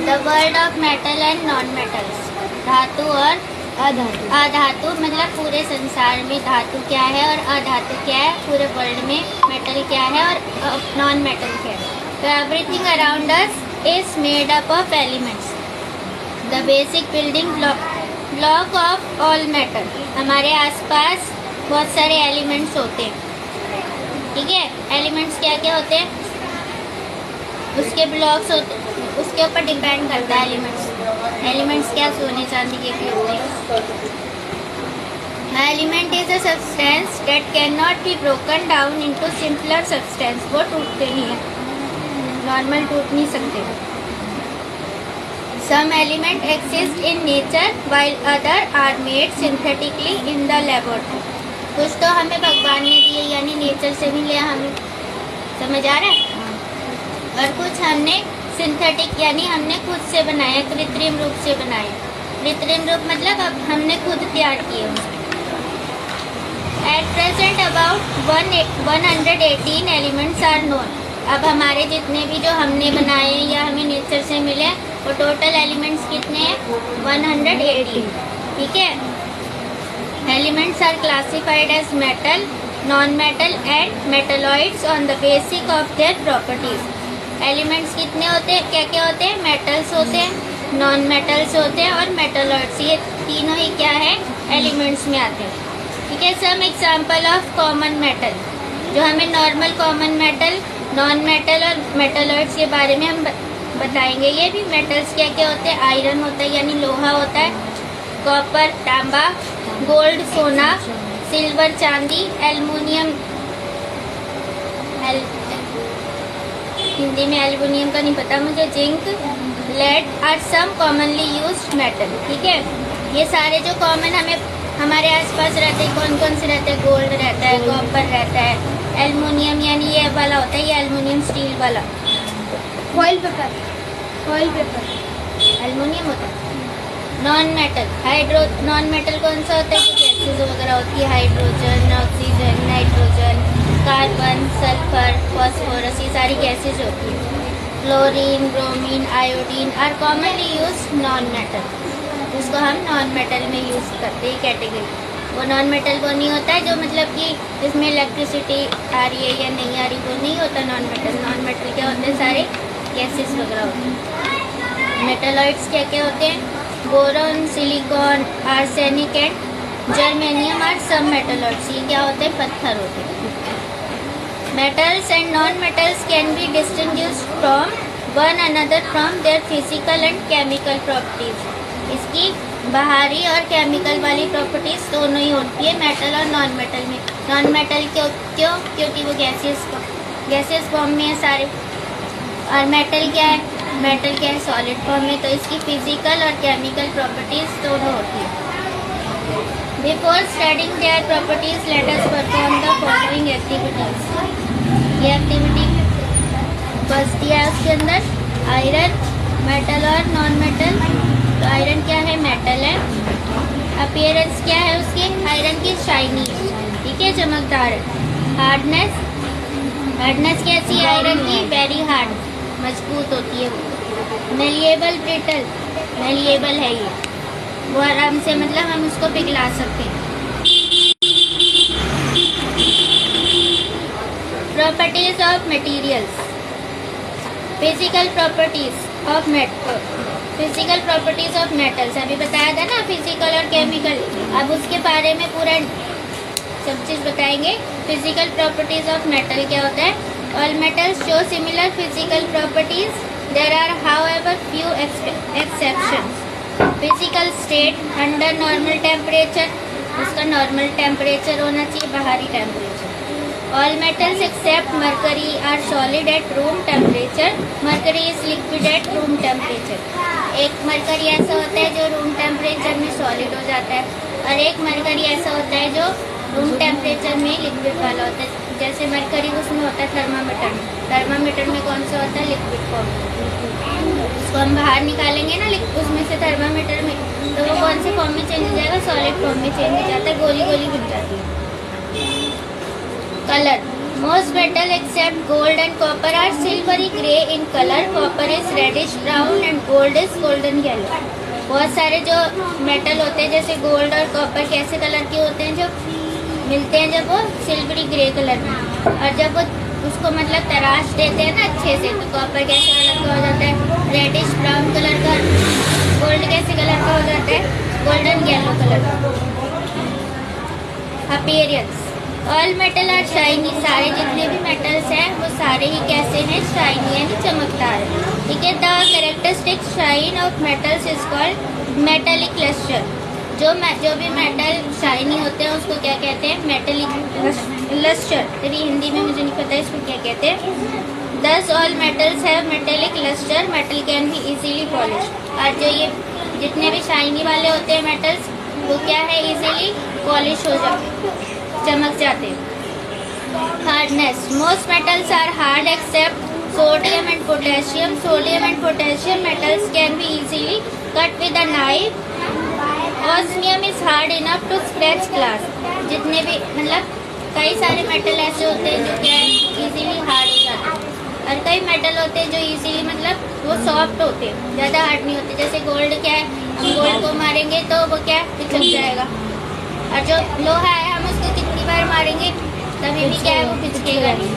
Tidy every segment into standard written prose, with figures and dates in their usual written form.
The world of metal and non metals, धातु और अधातु मतलब पूरे संसार में धातु क्या है और अधातु क्या है, पूरे वर्ल्ड में मेटल क्या है और नॉन मेटल क्या है। तो everything around us is made up of elements, the basic building block of all metal. हमारे आसपास बहुत सारे एलिमेंट्स होते हैं, ठीक है। एलिमेंट्स क्या क्या होते हैं, उसके ब्लॉक्स होते, उसके ऊपर डिपेंड करता है एलिमेंट्स क्या सोने चांदी के होते हैं। Element is a substance that can not be broken down into simpler substance. वो टूटते नहीं है, नॉर्मल टूट नहीं सकते। Some element exist in nature while other are made synthetically in the laboratory. कुछ तो हमें भगवान ने दिए यानी नेचर से मिले हमें, समझ आ रहा है, और कुछ हमने सिंथेटिक यानी हमने खुद से बनाया, कृत्रिम रूप से बनाया। कृत्रिम रूप मतलब अब हमने खुद तैयार किए। At present about 118 elements are known. अब हमारे जितने भी जो हमने बनाए या हमें नेचर से मिले वो टोटल एलिमेंट्स कितने हैं, 118, ठीक है। Elements are classified as metal, non metal and metalloids on the basic of their properties. Elements कितने होते हैं, क्या क्या होते हैं, मेटल्स होते हैं, नॉन मेटल्स होते हैं और मेटलॉइड्स। ये तीनों ही क्या है, एलिमेंट्स में आते हैं, ठीक है। Some example of common metal, जो हमें normal common metal, non metal और मेटलॉइड्स के बारे में हम बताएंगे। ये भी मेटल्स क्या क्या होते हैं, आयरन होता है यानी लोहा होता है, कॉपर तांबा, गोल्ड सोना, सिल्वर चांदी, एल्युमिनियम हिंदी में एल्युमिनियम का नहीं पता मुझे, zinc, lead are some commonly used metal, ठीक है। ये सारे जो कॉमन हमें हमारे आसपास रहते हैं, कौन कौन से रहते हैं, गोल्ड रहता है, कॉपर रहता है, एल्युमिनियम यानी ये वाला होता है, ये एल्युमिनियम स्टील वाला, फॉइल पेपर एल्युमिनियम होता है। नॉन मेटल नॉन मेटल कौन सा होता है, जो गैसेज वगैरह होती है, hydrogen, oxygen, nitrogen, carbon, sulphur, phosphorus, ये सारी गैसेज होती है। Chlorine, bromine, iodine are commonly use non metal, उसको हम नॉन मेटल में यूज करते हैं कैटेगरी। वो नॉन मेटल वो नहीं होता है जो मतलब कि इसमें इलेक्ट्रिसिटी आ रही है या नहीं आ रही, वो नहीं होता नॉन मेटल। नॉन मेटल क्या होते हैं, सारे गैसेस वगैरह होते हैं। मेटलॉइड्स क्या क्या होते हैं, boron, silicon, arsenic and germanium are some metalloids. ये क्या होते हैं, पत्थर होते हैं। Metals and non metals can be distinguished from one another from their physical and chemical properties. इसकी बाहरी और केमिकल वाली प्रॉपर्टीज दोनों ही होती है मेटल और नॉन मेटल में। नॉन मेटल क्यों, क्योंकि वो गैसेस फॉर्म में है सारे, और मेटल क्या है, मेटल क्या है, सॉलिड फॉर्म में। तो इसकी फिजिकल और केमिकल प्रॉपर्टीज दोनों होती है। Before studying their properties let us perform the following activities. ये एक्टिविटी फर्स्ट दिया है, उसके अंदर आयरन, मेटल और नॉन मेटल। तो आयरन क्या है, मेटल है। अपीयरेंस क्या है उसकी, आयरन की शाइनी, ठीक है, चमकदार है। हार्डनेस कैसी है आयरन की, वेरी हार्ड, मजबूत होती है वो। मेलिएबल, ब्रिटल, मेलिएबल है ये, वो आराम से मतलब हम उसको पिघला सकते हैं। Properties of materials, physical properties of physical properties of metals अभी बताया था ना, फिजिकल और केमिकल। अब उसके बारे में पूरा सब चीज़ बताएंगे। फिजिकल प्रॉपर्टीज ऑफ मेटल क्या होता है, all metals show similar physical properties, there are however few exceptions. Physical state under normal temperature, उसका नॉर्मल टेम्परेचर होना चाहिए, बाहरी temperature. All metals except mercury are solid at room temperature, mercury is liquid at room temperature. एक mercury ऐसा होता है जो room temperature में सॉलिड हो जाता है, और एक मरकरी ऐसा होता है जो रूम टेम्परेचर में लिक्विड वाला होता है। जैसे मरकरी उसमें होता है थर्मामीटर में, थर्मामीटर में कौन सा होता है, लिक्विड फॉर्म। उसको हम बाहर निकालेंगे ना उसमें से थर्मामीटर में, तो वो कौन से फॉर्म में चेंज हो जाएगा, सॉलिड फॉर्म में चेंज हो जाता है, गोली गोली बन जाती है। Colour, Most metal except gold and copper are silvery grey in color. Copper is reddish brown and gold is golden yellow. बहुत सारे जो मेटल होते हैं जैसे गोल्ड और कॉपर कैसे कलर के होते हैं, जो मिलते हैं जब वो सिल्वरी ग्रे कलर में, और जब वो उसको मतलब तराश देते हैं ना अच्छे से, तो कॉपर कैसे कलर का हो जाता है, रेडिश ब्राउन कलर का। गोल्ड कैसे कलर का हो जाता है, गोल्डन येलो कलर का। Appearance, all metal are shiny, सारे जितने भी मेटल्स हैं वो सारे ही कैसे हैं, शाइनी यानी चमकदार है। ठीक है, the characteristic shine of metals is called metallic lustre. जो भी मेटल शाइनी होते हैं उसको क्या कहते हैं, मेटेलिक लस्टर। तेरी हिंदी में मुझे नहीं पता इसको क्या कहते हैं। Thus all metals have metallic lustre, metal can be easily polish. और जो ये जितने भी शाइनी वाले होते हैं मेटल्स, वो क्या है, इजीली पॉलिश हो जाते, चमक जाते। Hardness, most metals are hard except sodium and potassium. Sodium and potassium metals can be easily cut with a knife. Osmium is hard enough to scratch glass. जितने भी मतलब कई सारे मेटल ऐसे होते हैं जो क्या है, इजीली हार्ड हो जाते हैं, और कई मेटल होते हैं जो इजीली मतलब वो सॉफ्ट होते हैं, ज़्यादा हार्ड नहीं होते। जैसे गोल्ड क्या है, हम गोल्ड को मारेंगे तो वो क्या है, पिचक जाएगा, और जो लोहा है हम उसको कितनी बार मारेंगे तभी भी क्या है, वो पिचकेगा नहीं।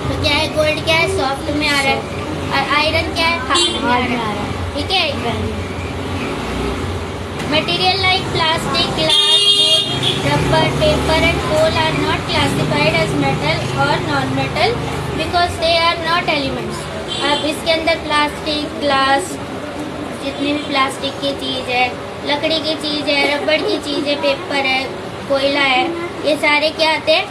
तो क्या है, गोल्ड क्या है, सॉफ्ट में आ रहा है, और आयरन क्या है, हार्ड में आ रहा है। ठीक है, material like plastic, glass, rubber, paper and coal are not classified as metal और non metal because they are not elements. अब इसके अंदर प्लास्टिक, ग्लास, जितनी भी प्लास्टिक की चीज़ है, लकड़ी की चीज़ है, रबड़ की चीज़ है, पेपर है, कोयला है, ये सारे क्या आते हैं,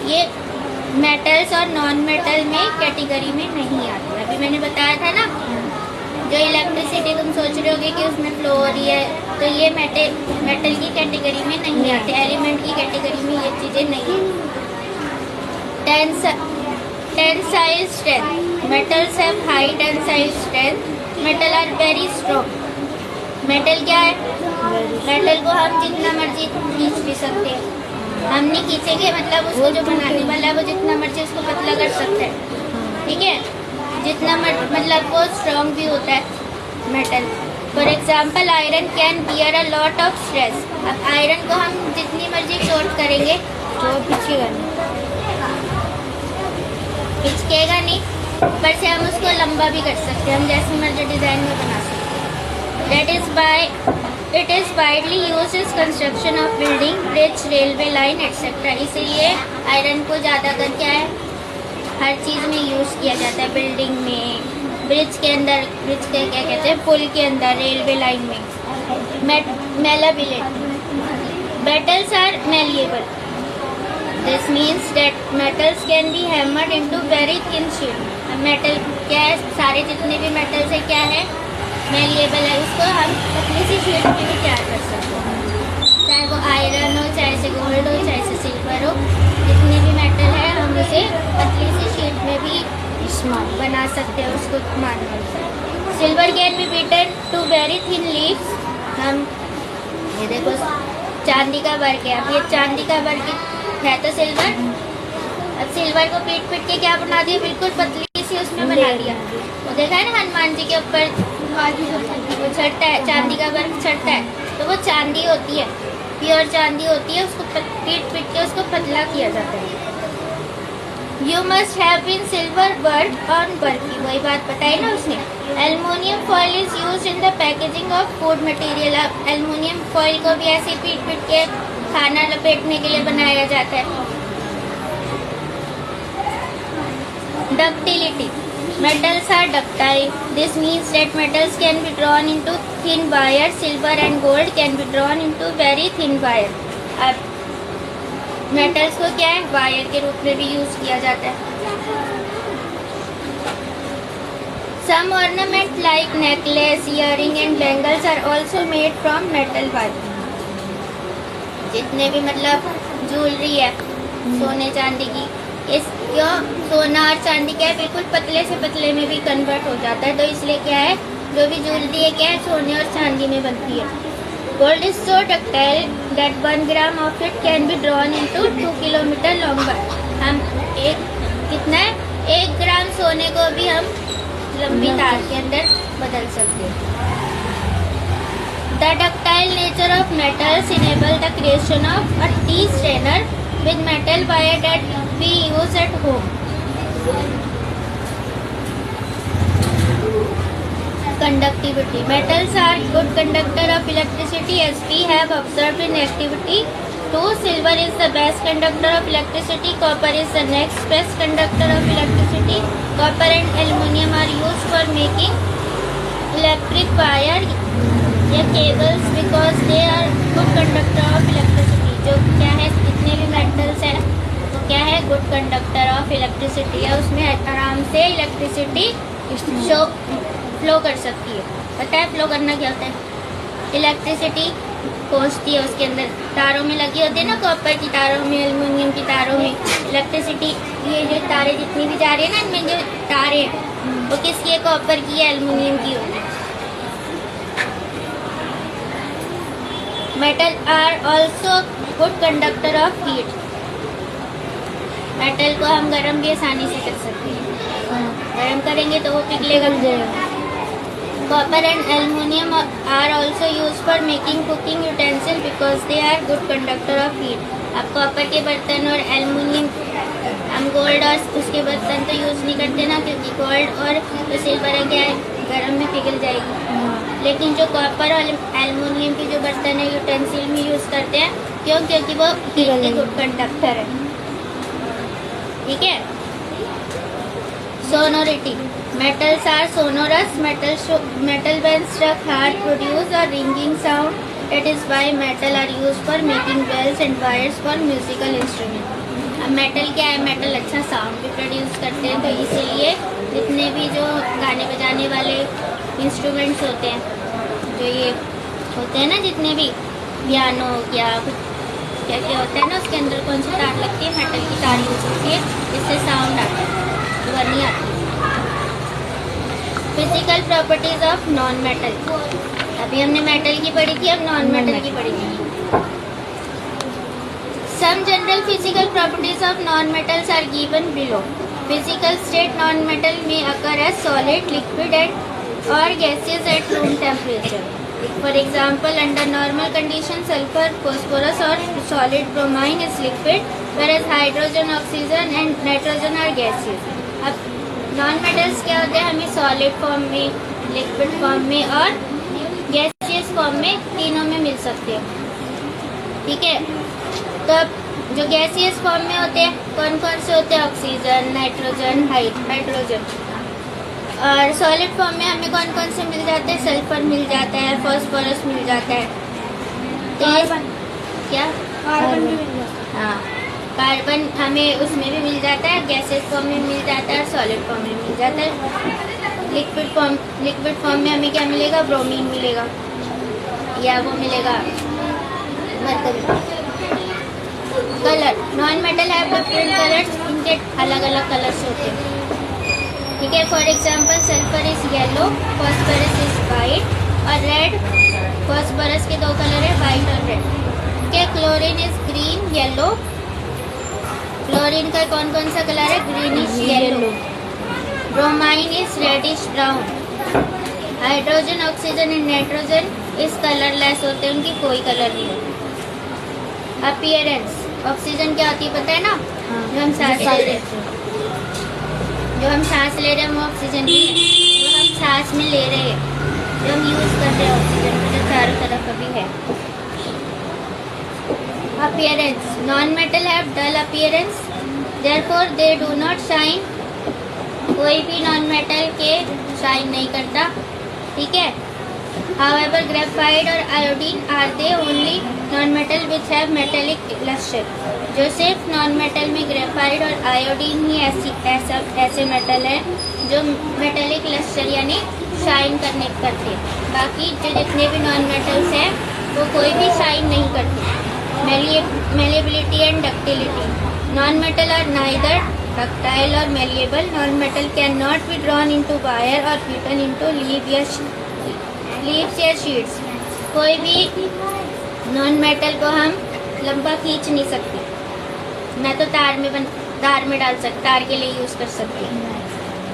ये मेटल्स और नॉन मेटल में कैटेगरी में नहीं आते। अभी मैंने बताया था ना, जो इलेक्ट्रिसिटी तुम सोच रहे होगे कि उसमें फ्लो हो रही है, तो ये मेटल की कैटेगरी में नहीं आते, एलिमेंट की कैटेगरी में ये चीज़ें नहीं है। Tensile strength, metals have high tensile strength, metal are very strong. Metal क्या है, मेटल को हम जितना मर्जी खींच भी सकते हैं, हम नहीं खींचेंगे मतलब उसको जो बनाने वाला है वो जितना मर्जी उसको पतला कर सकता है। ठीक है, जितना मतलब वो स्ट्रॉन्ग भी होता है metal. For example, iron can bear a lot of stress. अब आयरन को हम जितनी मर्जी शॉर्ट करेंगे तो पिचकेगा नहीं, पर से हम उसको लंबा भी कर सकते हैं, हम जैसे मर्जी डिज़ाइन में बना सकते हैं। It is widely use is construction of building, bridge, railway line etcetera. इसीलिए आयरन को ज़्यादातर क्या है, हर चीज़ में यूज़ किया जाता है, बिल्डिंग में, ब्रिज के अंदर, ब्रिज के क्या कहते हैं, पुल के अंदर, रेलवे लाइन में। Malleability, metals are malleable. This means that metals can be hammered into very thin sheet. Metal क्या है, सारे जितने भी मेटल्स है क्या है, मेलिएबल है, उसको हम पतली सी शीट में भी तैयार कर सकते हैं, चाहे वो आयरन हो, चाहे से गोल्ड हो, चाहे से सिल्वर हो, जितने भी मेटल है हम उसे पतली सी शीट में भी बना सकते हैं, उसको मार। Silver can be beaten to very thin leaves. हम ये देखो चांदी का वर्क है, अब ये चांदी का वर्क है तो सिल्वर, अब सिल्वर को पीट पीट के क्या बना दिया, बिल्कुल पतली सी उसमें बना दिया। वो देखा है ना, हनुमान जी के ऊपर वो चढ़ता है, चांदी का वर्क चढ़ता है, तो वो चांदी होती है, प्योर चांदी होती है, उसको पीट पीट के उसको पतला किया जाता है। You must have been silver work on barfi, वही बात बताई ना उसने। Aluminium foil is use in the packaging of food material. अब एल्युमिनियम फॉइल को भी ऐसे पीट पीट के खाना लपेटने के लिए बनाया जाता है। Ductility, metals are ductile. This means that metals can be drawn into thin wire. Silver and gold can be drawn into very thin wire. अब metals को क्या है, वायर के रूप में भी यूज किया जाता है। Some ornament like necklace, earring and bangles are also made from metal wire. जितने भी मतलब ज्वेलरी है सोने चांदी की, इस क्यों सोना और चांदी क्या है, बिल्कुल पतले से पतले में भी कन्वर्ट हो जाता है, तो इसलिए क्या है, जो भी ज्वेलरी है क्या है, सोने और चांदी में बनती है। Gold is so ductile that 1 gram of it can be drawn into 2 kilometre long wire. हम एक कितना है, 1 ग्राम सोने को भी हम लंबी तार के अंदर बदल सकते हैं। The ductile nature of metals enable the creation of a T-strainer with metal wire that we use at home. Conductivity. Metals are good conductor of electricity as we have observed in activity 2. Silver is the best conductor of electricity. Copper is the next best conductor of electricity. Copper and aluminum are used for making electric wire या cables because they are good conductor of electricity. जो क्या है, जितने भी metals है वो क्या है, good conductor of electricity है, उसमें आराम से इलेक्ट्रिसिटी फ्लो कर सकती है। पता है फ्लो करना क्या होता है? इलेक्ट्रिसिटी पहुंचती है उसके अंदर, तारों में लगी होती है ना, कॉपर की तारों में, एल्युमिनियम की तारों में इलेक्ट्रिसिटी। ये जो तारे जितनी भी जा रही है ना, इनमें जो तारे हैं वो किसकी है? कॉपर की है, एल्युमिनियम की होगी। Metal are also good conductor of heat. Metal को हम गर्म भी आसानी से कर सकते हैं, गर्म करेंगे तो वो पिघलेगा। Copper and aluminum are also used for making cooking utensil because they are good conductor of heat. अब कॉपर के बर्तन और एल्युमिनियम, हम गोल्ड और उसके बर्तन तो यूज़ नहीं करते ना, क्योंकि गोल्ड और जो सिल्वर है क्या है, गर्म में पिघल जाएगी। लेकिन जो कॉपर और एल्युमिनियम के जो बर्तन है यूटेंसिल में यूज़ करते हैं, क्यों? क्योंकि वो हीट के गुड कंडक्टर है। ठीक है। Sonority. Metals are sonorous. Metal when struck hard produce a ringing sound. That is why metal are used for making bells and wires for musical instrument. अब मेटल क्या है? मेटल अच्छा sound भी produce करते हैं, तो इसीलिए जितने भी जो गाने बजाने वाले इंस्ट्रूमेंट्स होते हैं, जो ये होते हैं ना, जितने भी पियानो या क्या क्या होता है ना, उसके अंदर कौन सी तार लगती है? मेटल की तार यूज होती है, जिससे साउंड आता है, ध्वनि आती है। Physical properties of non metal. अभी हमने मेटल की पढ़ी थी, अब नॉन मेटल की पढ़ी थी। Some general physical properties of non metals are given below. Physical state non metal में occur as solid, liquid and और gases at room temperature. For example, under normal condition sulphur, phosphorus और solid bromine is liquid, whereas hydrogen, oxygen and nitrogen are gases. अब non metals क्या होते हैं? हमें solid form में, liquid form में और गैसियस फॉर्म में, तीनों में मिल सकते हैं। ठीक है। तो अब जो गैसियस फॉर्म में होते हैं, कौन कौन से होते हैं? Oxygen, nitrogen, hydrogen. और सॉलिड फॉर्म में हमें कौन कौन से मिल जाते हैं? सल्फर मिल जाता है, फॉस्फोरस मिल जाता है, कार्बन, क्या कार्बन भी मिल जाता है। हाँ, कार्बन हमें उसमें भी मिल जाता है, गैसेस फॉर्म में मिल जाता है और सॉलिड फॉर्म में मिल जाता है। लिक्विड फॉर्म में हमें क्या मिलेगा? ब्रोमीन मिलेगा, या वो मिलेगा मरकरी। कलर। नॉन मेटल है डिफरेंट कलर्स, इनके अलग अलग कलर्स होते हैं। ठीक है। For example, sulphur is yellow, phosphorus is white और रेड। फॉस्फोरस के 2 कलर है, वाइट और रेड। के chlorine is green, yellow. Chlorine का कौन कौन सा कलर है? Greenish yellow. Bromine is reddish brown. Hydrogen, oxygen and nitrogen is colourless होते हैं, उनकी कोई कलर नहीं होता। अपीयरेंस। ऑक्सीजन क्या होती है पता है ना? जो हम सांस ले रहे हैं, जो हम सांस ले रहे हैं वो ऑक्सीजन नहीं है, जो हम सांस में ले रहे हैं, जो हम यूज कर रहे हैं ऑक्सीजन, जो चारों तरफ अभी है। Appearance. Non metal have dull appearance, therefore they do not shine. कोई भी नॉन मेटल के शाइन नहीं करता। ठीक है। However, graphite और iodine are the only non metal which have metallic lustre. जो सिर्फ नॉन मेटल में ग्रेफाइट और आयोडीन ही ऐसे मेटल हैं जो मेटेलिक लस्टर यानी शाइन करते हैं। बाकी जो जितने भी नॉन मेटल्स हैं वो कोई भी शाइन नहीं करते। Malleability and ductility. Non-metal are neither ductile or malleable. Non-metal cannot be drawn into wire or beaten into leaves या sheets. कोई भी नॉन मेटल को हम लंबा खींच नहीं सकते, ना तो तार में डाल सकते, तार के लिए यूज़ कर सकते हैं।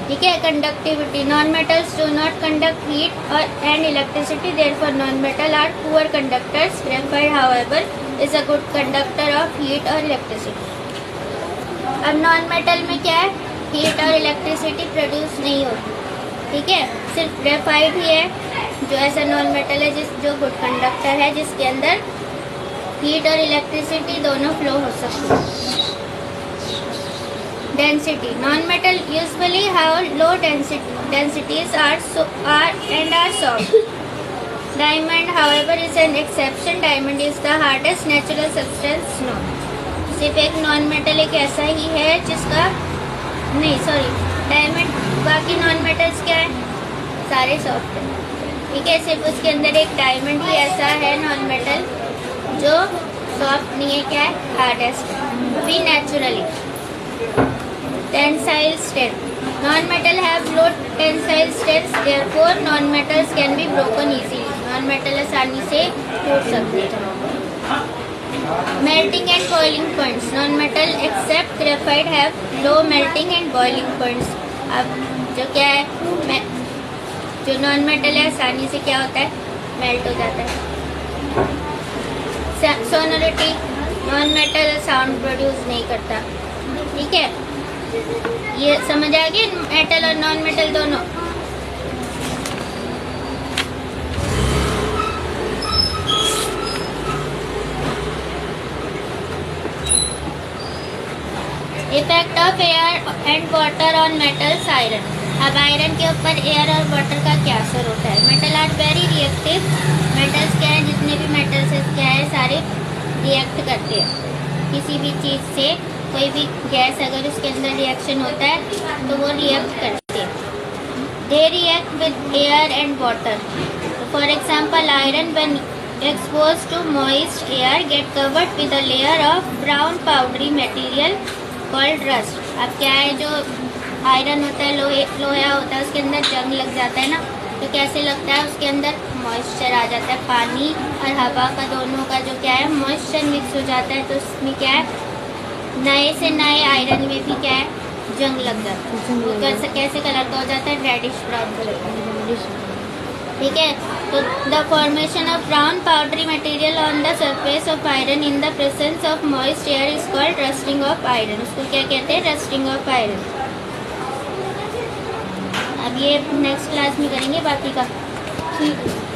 ठीक है। Conductivity, non metals do not conduct heat और and electricity, therefore non metal are poor conductors. Graphite however is a good conductor of heat और इलेक्ट्रिसिटी। अब नॉन मेटल में क्या है, हीट और इलेक्ट्रिसिटी प्रोड्यूस नहीं होती। ठीक है, सिर्फ ग्रेफाइट ही है जो ऐसा नॉन मेटल है जो गुड कंडक्टर है, जिसके अंदर हीट और इलेक्ट्रिसिटी दोनों फ्लो हो सकती है। Density, non metal usually have low densities are soft. Diamond however is an exception. Diamond is the hardest natural substance known. सिर्फ एक नॉन मेटल एक ऐसा ही है जिसका डायमंड, बाकी नॉन मेटल्स क्या है, सारे सॉफ्ट है। ठीक है, सिर्फ उसके अंदर एक डायमंड ही ऐसा है नॉन मेटल जो सॉफ्ट नहीं है, क्या है, हार्डेस्ट है, भी naturally. Tensile strength, non metal have low tensile strength, therefore non metals can be broken easily. Non metal आसानी से टूट सकते हैं। Melting and boiling points, non metal except graphite have low melting and boiling points. अब जो क्या है, जो नॉन मेटल है आसानी से क्या होता है, मेल्ट हो जाता है। Sonority, non metal sound produce नहीं करता। ठीक है, ये समझ आ गया मेटल और नॉन मेटल दोनों। Effect of air and water on metals. Iron, अब आयरन के ऊपर एयर और वाटर का क्या असर होता है। Metal are very reactive, metals क्या है, जितने भी मेटल्स है क्या है, सारे रिएक्ट करते हैं किसी भी चीज़ से। कोई भी गैस अगर उसके अंदर रिएक्शन होता है तो वो रिएक्ट करते हैं। They react with air and water. For example iron when exposed to moist air get covered with a layer of brown powdery material called rust. अब क्या है, जो आयरन होता है, लोहा होता है, उसके अंदर जंग लग जाता है ना, तो कैसे लगता है, उसके अंदर मॉइस्चर आ जाता है, पानी और हवा का दोनों का जो क्या है मॉइस्चर मिक्स हो जाता है, तो उसमें क्या है, नए से नए आयरन में भी क्या है, जंग लग जाता है। वो कैसे कलर का हो जाता है, रेडिश ब्राउन कलर का। ठीक है, तो the formation of brown powdery material on the surface of iron in the presence of moist air is called rusting of iron. उसको क्या कहते हैं, रस्टिंग ऑफ आयरन। अब ये नेक्स्ट क्लास में करेंगे बाकी का। ठीक है।